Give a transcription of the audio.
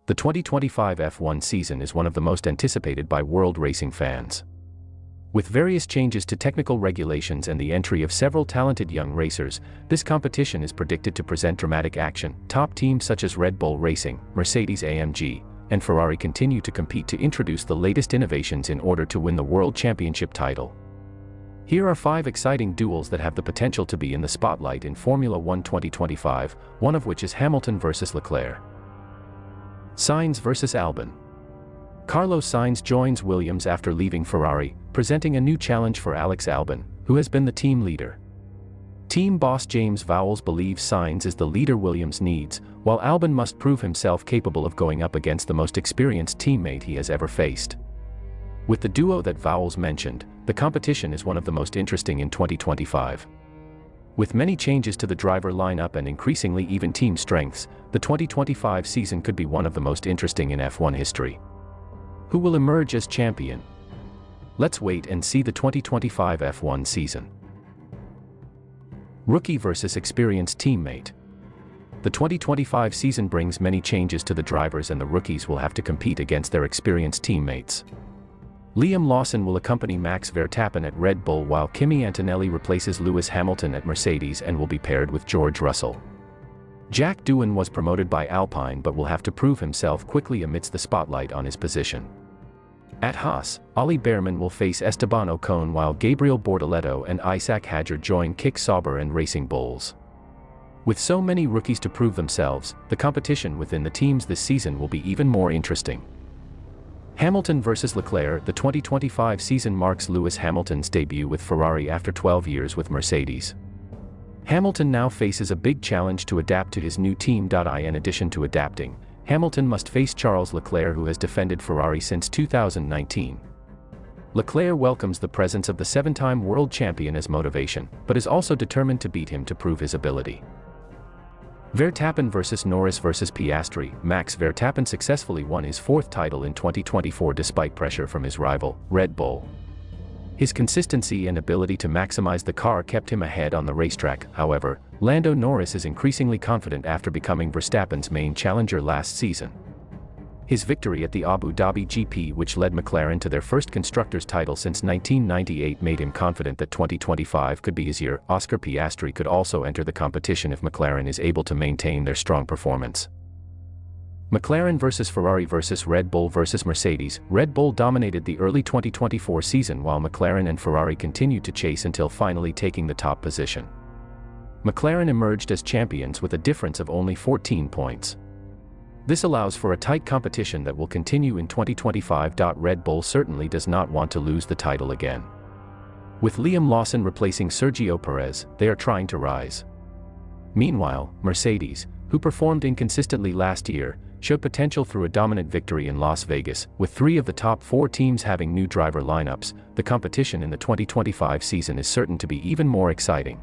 The 2025 F1 season is one of the most anticipated by world racing fans. With various changes to technical regulations and the entry of several talented young racers, this competition is predicted to present dramatic action. Top teams such as Red Bull Racing, Mercedes-AMG, and Ferrari continue to compete to introduce the latest innovations in order to win the World Championship title. Here are 5 exciting duels that have the potential to be in the spotlight in Formula 1 2025, one of which is Hamilton versus Leclerc. Sainz versus Albon. Carlos Sainz joins Williams after leaving Ferrari, presenting a new challenge for Alex Albon, who has been the team leader. Team boss James Vowles believes Sainz is the leader Williams needs, while Albon must prove himself capable of going up against the most experienced teammate he has ever faced. With the duo that Vowles mentioned, the competition is one of the most interesting in 2025. With many changes to the driver lineup and increasingly even team strengths, the 2025 season could be one of the most interesting in F1 history. Who will emerge as champion? Let's wait and see the 2025 F1 season. Rookie versus experienced teammate. The 2025 season brings many changes to the drivers, and the rookies will have to compete against their experienced teammates. Liam Lawson will accompany Max Verstappen at Red Bull, while Kimi Antonelli replaces Lewis Hamilton at Mercedes and will be paired with George Russell. Jack Doohan was promoted by Alpine but will have to prove himself quickly amidst the spotlight on his position. At Haas, Ollie Bearman will face Esteban Ocon, while Gabriel Bortoleto and Isaac Hadjar join Kick Sauber and Racing Bulls. With so many rookies to prove themselves, the competition within the teams this season will be even more interesting. Hamilton versus Leclerc. The 2025 season marks Lewis Hamilton's debut with Ferrari after 12 years with Mercedes. Hamilton now faces a big challenge to adapt to his new team. In addition to adapting, Hamilton must face Charles Leclerc, who has defended Ferrari since 2019. Leclerc welcomes the presence of the 7-time world champion as motivation, but is also determined to beat him to prove his ability. Verstappen versus Norris versus Piastri. Max Verstappen successfully won his 4th title in 2024 despite pressure from his rival, Red Bull. His consistency and ability to maximize the car kept him ahead on the racetrack. However, Lando Norris is increasingly confident after becoming Verstappen's main challenger last season. His victory at the Abu Dhabi GP, which led McLaren to their first constructors' title since 1998, made him confident that 2025 could be his year. Oscar Piastri could also enter the competition if McLaren is able to maintain their strong performance. McLaren versus Ferrari versus Red Bull versus Mercedes. Red Bull dominated the early 2024 season, while McLaren and Ferrari continued to chase until finally taking the top position. McLaren emerged as champions with a difference of only 14 points. This allows for a tight competition that will continue in 2025. Red Bull certainly does not want to lose the title again. With Liam Lawson replacing Sergio Perez, they are trying to rise. Meanwhile, Mercedes, who performed inconsistently last year, showed potential through a dominant victory in Las Vegas. With 3 of the top 4 teams having new driver lineups, the competition in the 2025 season is certain to be even more exciting.